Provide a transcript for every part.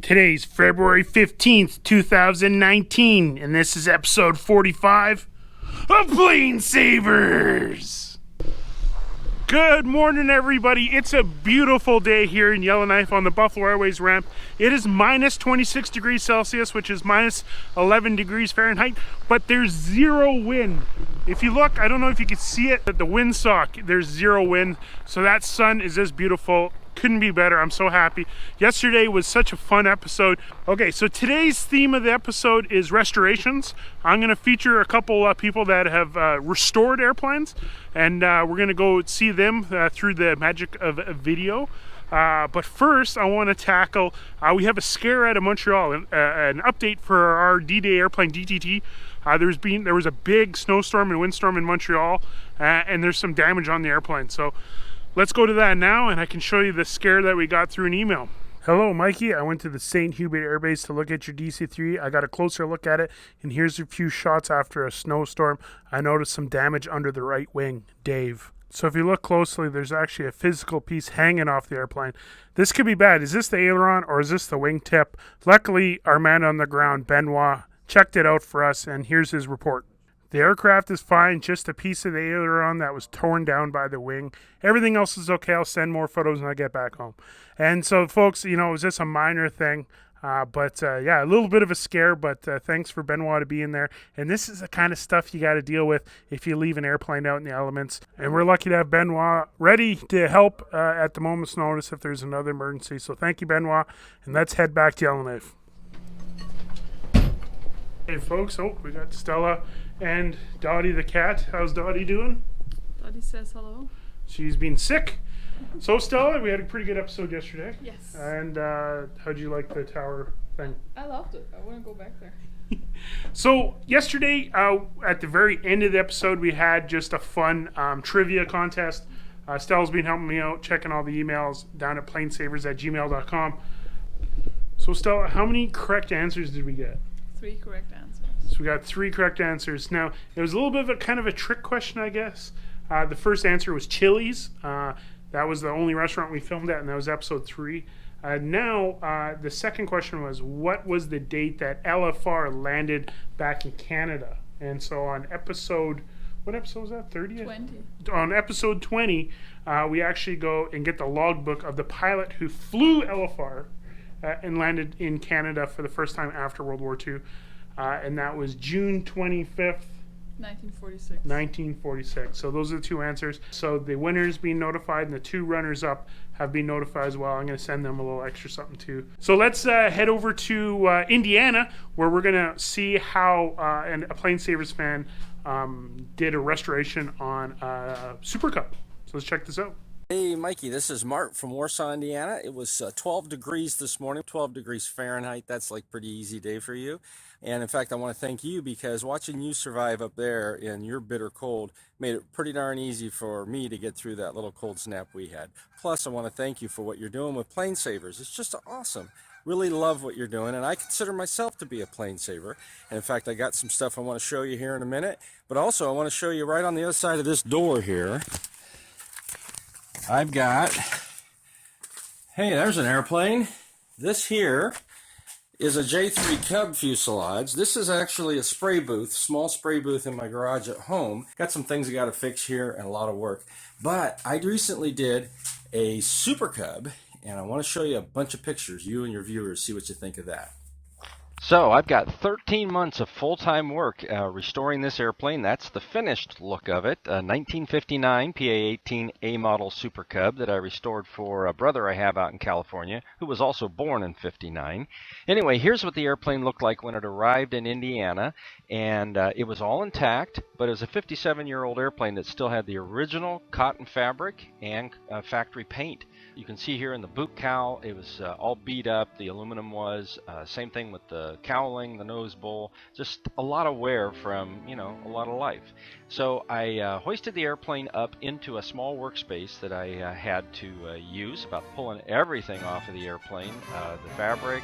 Today's February 15th, 2019, and this is episode 45 of PlaneSavers. Good morning, everybody. It's a beautiful day here in Yellowknife on the Buffalo Airways ramp. It is minus 26 degrees Celsius, which is minus 11 degrees Fahrenheit, but there's zero wind. If you look, I don't know if you can see it, at the windsock, there's zero wind. So that sun is just beautiful. Couldn't be better. I'm so happy. Yesterday was such a fun episode. Okay, so today's theme of the episode is restorations. I'm going to feature a couple people that have restored airplanes, and we're going to go see them through the magic of video. But first, I want to tackle, we have a scare out of Montreal, an update for our D-Day airplane DTT. There was a big snowstorm and windstorm in Montreal, and there's some damage on the airplane. So let's go to that now, and I can show you the scare that we got through an email. Hello, Mikey. I went to the St. Hubert Air Base to look at your DC-3. I got a closer look at it, and here's a few shots after a snowstorm. I noticed some damage under the right wing. Dave. So if you look closely, there's actually a physical piece hanging off the airplane. This could be bad. Is this the aileron or is this the wingtip? Luckily, our man on the ground, Benoit, checked it out for us, and here's his report. The aircraft is fine, just a piece of the aileron that was torn down by the wing. Everything else is okay. I'll send more photos when I get back home. And so, folks, it was just a minor thing. But yeah, a little bit of a scare, but thanks for Benoit to being there. And this is the kind of stuff you got to deal with if you leave an airplane out in the elements. And we're lucky to have Benoit ready to help at the moment's notice if there's another emergency. So thank you, Benoit. And let's head back to Yellowknife. Hey, folks. Oh, we got Stella and Dottie the cat. How's Dottie doing? Dottie says hello. She's been sick. So Stella, we had a pretty good episode yesterday. Yes. And how'd you like the tower thing? I loved it. I wouldn't go back there. So yesterday, at the very end of the episode, we had just a fun trivia contest. Stella's been helping me out, checking all the emails down at planesavers@gmail.com. So Stella, how many correct answers did we get? 3 correct answers. So we got 3 correct answers. Now, it was a little bit of a kind of a trick question, I guess. The first answer was Chili's. That was the only restaurant we filmed at, and that was episode 3. Now, the second question was, what was the date that LFR landed back in Canada? And so on episode, what episode was that, 30? 20. On episode 20, we actually go and get the logbook of the pilot who flew LFR and landed in Canada for the first time after World War II. And that was June 25th, 1946. 1946. So those are the 2 answers. So the winner's being notified, and the 2 runners-up have been notified as well. I'm going to send them a little extra something too. So let's head over to Indiana, where we're going to see how a PlaneSavers fan did a restoration on Super Cub. So let's check this out. Hey Mikey, this is Mark from Warsaw, Indiana. It was 12 degrees this morning, 12 degrees Fahrenheit. That's like pretty easy day for you. And in fact, I want to thank you because watching you survive up there in your bitter cold made it pretty darn easy for me to get through that little cold snap we had. Plus, I want to thank you for what you're doing with PlaneSavers. It's just awesome. Really love what you're doing, and I consider myself to be a PlaneSaver. And in fact, I got some stuff I want to show you here in a minute. But also, I want to show you right on the other side of this door here. I've got, hey, there's an airplane. This here is a J3 Cub Fuselage. This is actually a spray booth, small spray booth in my garage at home. Got some things I got to fix here and a lot of work. But I recently did a Super Cub, and I want to show you a bunch of pictures. You and your viewers, see what you think of that. So I've got 13 months of full-time work restoring this airplane. That's the finished look of it. 1959 PA-18A model Super Cub that I restored for a brother I have out in California who was also born in 59. Anyway, here's what the airplane looked like when it arrived in Indiana. And it was all intact, but it was a 57-year-old airplane that still had the original cotton fabric and factory paint. You can see here in the boot cowl, it was all beat up. The aluminum was. Same thing with the the cowling, the nose bowl, just a lot of wear from, you know, a lot of life. So I hoisted the airplane up into a small workspace that I had to use, about pulling everything off of the airplane, the fabric,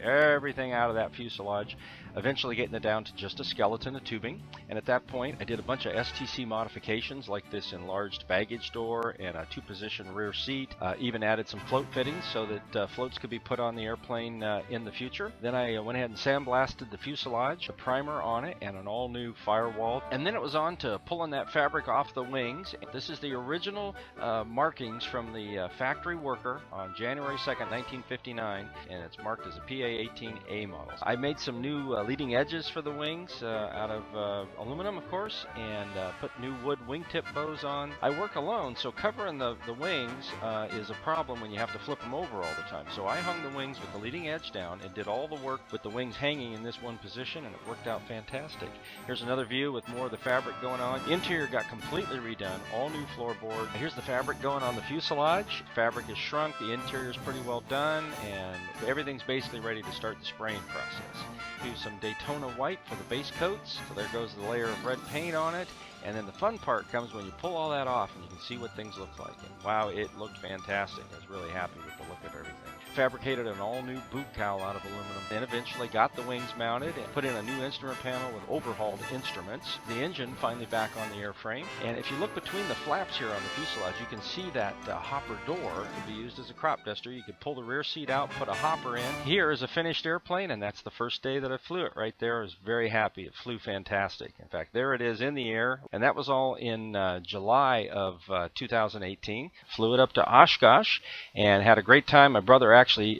everything out of that fuselage, eventually getting it down to just a skeleton of tubing. And at that point, I did a bunch of STC modifications, like this enlarged baggage door and a 2-position rear seat, even added some float fittings so that floats could be put on the airplane in the future. Then I went ahead and sandblasted the fuselage, a primer on it, and an all-new firewall. And then it was on to pulling that fabric off the wings. This is the original markings from the factory worker on January 2nd, 1959, and it's marked as a PA-18A model. I made some new leading edges for the wings out of aluminum, of course, and put new wood wingtip bows on. I work alone, so covering the wings is a problem when you have to flip them over all the time. So I hung the wings with the leading edge down and did all the work with the wings hanging in this one position, and it worked out fantastic. Here's another view with more of the fabric going on. Interior got completely redone, all new floorboard. Here's the fabric going on the fuselage. Fabric is shrunk, the interior is pretty well done, and everything's basically ready to start the spraying process. Do some Daytona white for the base coats, so there goes the layer of red paint on it. And then the fun part comes when you pull all that off and you can see what things look like. And wow, it looked fantastic. I was really happy with the look of everything. Fabricated an all-new boot cowl out of aluminum. Then eventually got the wings mounted and put in a new instrument panel with overhauled instruments. The engine finally back on the airframe. And if you look between the flaps here on the fuselage, you can see that hopper door could be used as a crop duster. You could pull the rear seat out, put a hopper in. Here is a finished airplane, and that's the first day that I flew it right there. I was very happy. It flew fantastic. In fact, there it is in the air. And that was all in July of 2018. Flew it up to Oshkosh and had a great time. My brother actually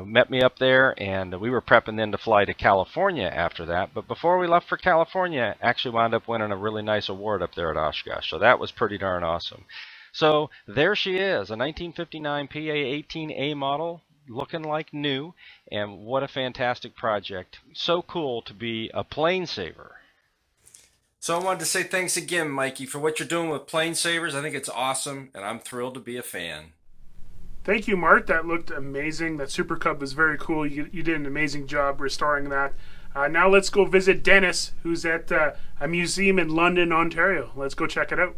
met me up there, and we were prepping then to fly to California after that. But before we left for California, actually wound up winning a really nice award up there at Oshkosh. So that was pretty darn awesome. So there she is, a 1959 PA-18A model, looking like new, and what a fantastic project. So cool to be a plane saver. So I wanted to say thanks again, Mikey, for what you're doing with PlaneSavers. I think it's awesome, and I'm thrilled to be a fan. Thank you, Mart. That looked amazing. That Super Cub was very cool. You did an amazing job restoring that. Now let's go visit Dennis, who's at a museum in London, Ontario. Let's go check it out.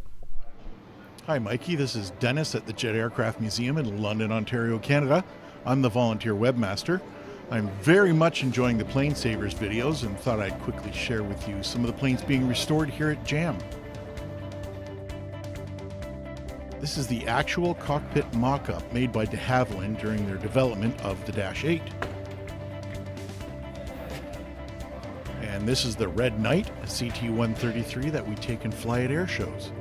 Hi, Mikey. This is Dennis at the Jet Aircraft Museum in London, Ontario, Canada. I'm the volunteer webmaster. I'm very much enjoying the PlaneSavers videos and thought I'd quickly share with you some of the planes being restored here at JAM. This is the actual cockpit mock-up made by de Havilland during their development of the Dash 8. And this is the Red Knight, a CT-133 that we take and fly at air shows.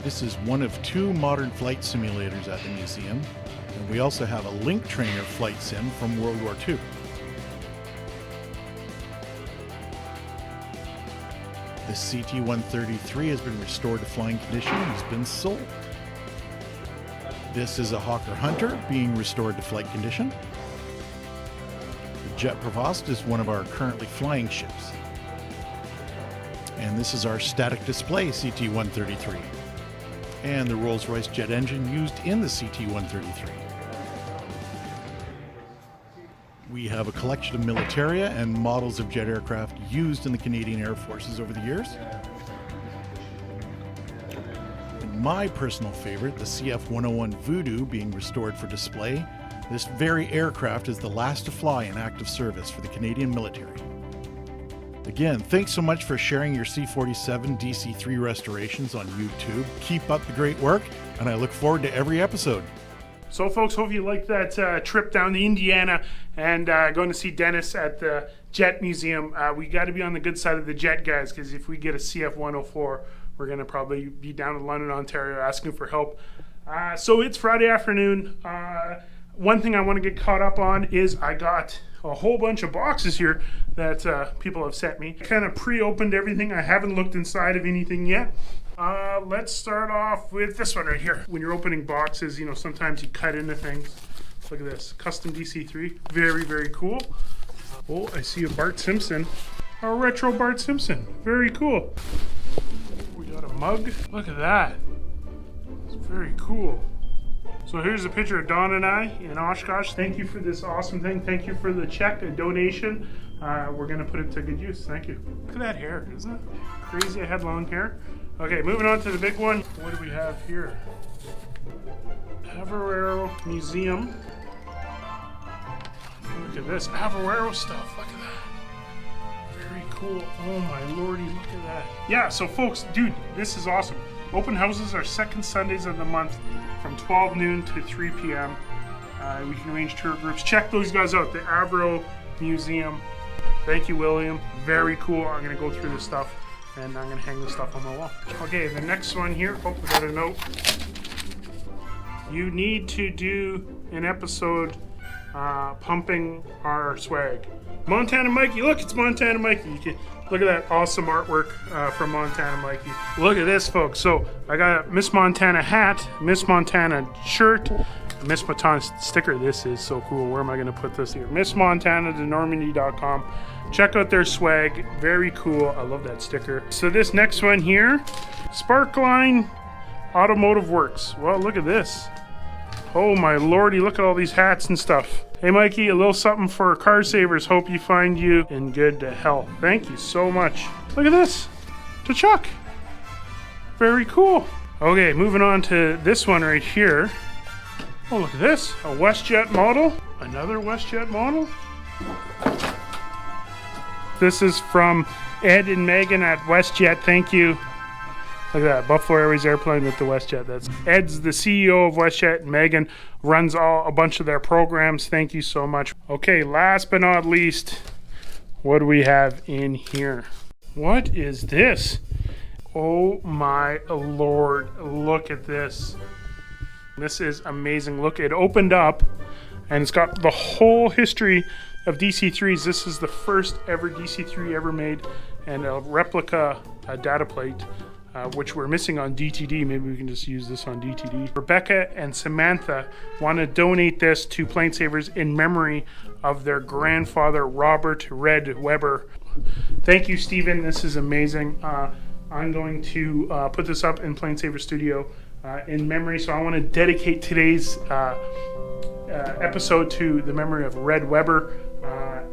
This is one of 2 modern flight simulators at the museum. And we also have a Link Trainer flight sim from World War II. This CT-133 has been restored to flying condition and has been sold. This is a Hawker Hunter being restored to flight condition. The Jet Provost is one of our currently flying ships. And this is our static display CT-133. And the Rolls-Royce jet engine used in the CT-133. We have a collection of militaria and models of jet aircraft used in the Canadian Air Forces over the years. And my personal favorite, the CF-101 Voodoo, being restored for display. This very aircraft is the last to fly in active service for the Canadian military. Again, thanks so much for sharing your C-47 DC-3 restorations on YouTube. Keep up the great work, and I look forward to every episode. So folks, hope you liked that trip down to Indiana and going to see Dennis at the Jet Museum. We got to be on the good side of the jet, guys, because if we get a CF-104, we're going to probably be down in London, Ontario, asking for help. So it's Friday afternoon. One thing I want to get caught up on is I got a whole bunch of boxes here that people have sent me. Kind of pre-opened everything. I haven't looked inside of anything yet. Let's start off with this one right here. When you're opening boxes, you know, sometimes you cut into things. Look at this, custom DC-3, very, very cool. Oh, I see a Bart Simpson, a retro Bart Simpson, very cool. We got a mug, look at that, it's very cool. So here's a picture of Don and I in Oshkosh. Thank you for this awesome thing. Thank you for the check, a donation. We're gonna put it to good use. Thank you. Look at that hair, isn't it crazy? I had long hair. Okay, moving on to the big one. What do we have here? AvGeeks Museum. Look at this AvGeeks stuff. Look at that. Very cool. Oh my lordy, look at that. Yeah, so folks, dude, this is awesome. Open houses are second Sundays of the month from 12 noon to 3 p.m. We can arrange tour groups. Check those guys out, the AvGeeks Museum. Thank you, William. Very cool. I'm going to go through this stuff and I'm going to hang this stuff on my wall. Okay, the next one here. Oh, we got a note. You need to do an episode pumping our swag. Montana Mikey. Look, it's Montana Mikey. You can look at that awesome artwork from Montana Mikey. Look at this, folks. So I got a Miss Montana hat, Miss Montana shirt, Miss Montana sticker. This is so cool. Where am I going to put this here? MissMontanaToNormandy.com. Check out their swag. Very cool. I love that sticker. So this next one here, Sparkline Automotive Works. Well, look at this. Oh my lordy, look at all these hats and stuff. Hey Mikey, a little something for Car Savers. Hope you find you in good health. Thank you so much. Look at this. To Chuck. Very cool. Okay, moving on to this one right here. Oh, look at this. A WestJet model. Another WestJet model. This is from Ed and Megan at WestJet. Thank you. Look at that, Buffalo Airways airplane with the WestJet. That's Ed's the CEO of WestJet. And Megan runs a bunch of their programs. Thank you so much. Okay, last but not least, what do we have in here? What is this? Oh my Lord, look at this. This is amazing. Look, it opened up and it's got the whole history of DC-3s. This is the first ever DC-3 ever made, and a replica data plate, which we're missing on DTD. Maybe we can just use this on DTD. Rebecca and Samantha want to donate this to PlaneSavers in memory of their grandfather, Robert Red Weber. Thank you, Stephen. This is amazing. I'm going to put this up in PlaneSavers Studio in memory. So I want to dedicate today's episode to the memory of Red Weber.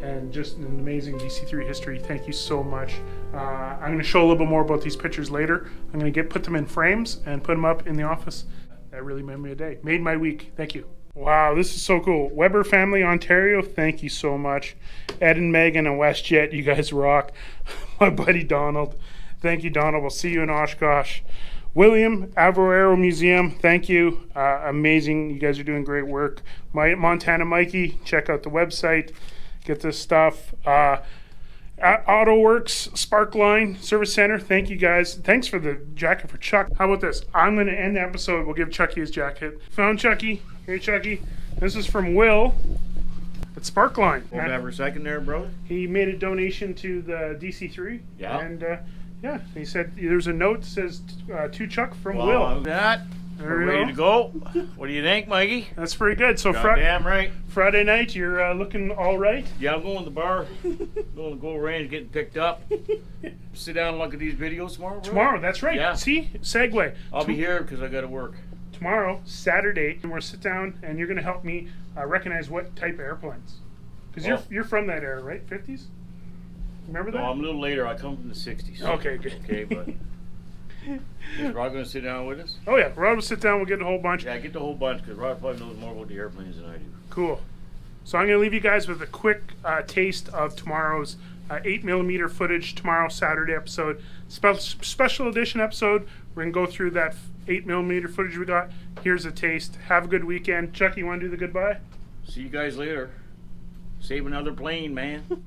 And just an amazing DC-3 history. Thank you so much. I'm going to show a little bit more about these pictures later. I'm going to put them in frames and put them up in the office. That really made me a day. Made my week. Thank you. Wow, this is so cool. Weber Family Ontario, thank you so much. Ed and Megan and WestJet, you guys rock. My buddy Donald. Thank you, Donald. We'll see you in Oshkosh. William, AvGeeks Museum, thank you. Amazing. You guys are doing great work. Montana Mikey, check out the website. Get this stuff. AutoWorks, Sparkline, Service Center, thank you guys. Thanks for the jacket for Chuck. How about this? I'm going to end the episode. We'll give Chucky his jacket. Found Chucky. Here, Chucky. This is from Will at Sparkline. Hold that for a second there, brother. He made a donation to the DC-3. Yeah. And yeah, he said there's a note that says to Chuck from Well, Will. That. There We're we ready to go. What do you think, Mikey? That's pretty good. So Damn right. Friday night, you're looking all right. Yeah, I'm going to the bar. Going to Gold Range, getting picked up. Sit down and look at these videos tomorrow. Bro. Tomorrow, that's right. Yeah. See, segue. I'll be here because I got to work. Tomorrow, Saturday, and we'll sit down and you're going to help me recognize what type of airplanes. Because you're from that era, right? 50s? Remember that? No, I'm a little later. I come from the 60s. Okay, good. Okay, but is Rod going to sit down with us? Oh yeah, Rod will sit down. We'll get a whole bunch. Yeah, get the whole bunch because Rod probably knows more about the airplanes than I do. Cool. So I'm going to leave you guys with a quick taste of tomorrow's 8mm footage. Tomorrow, Saturday episode, special edition episode. We're going to go through that 8mm footage we got. Here's a taste. Have a good weekend. Chuck, you want to do the goodbye? See you guys later. Save another plane, man.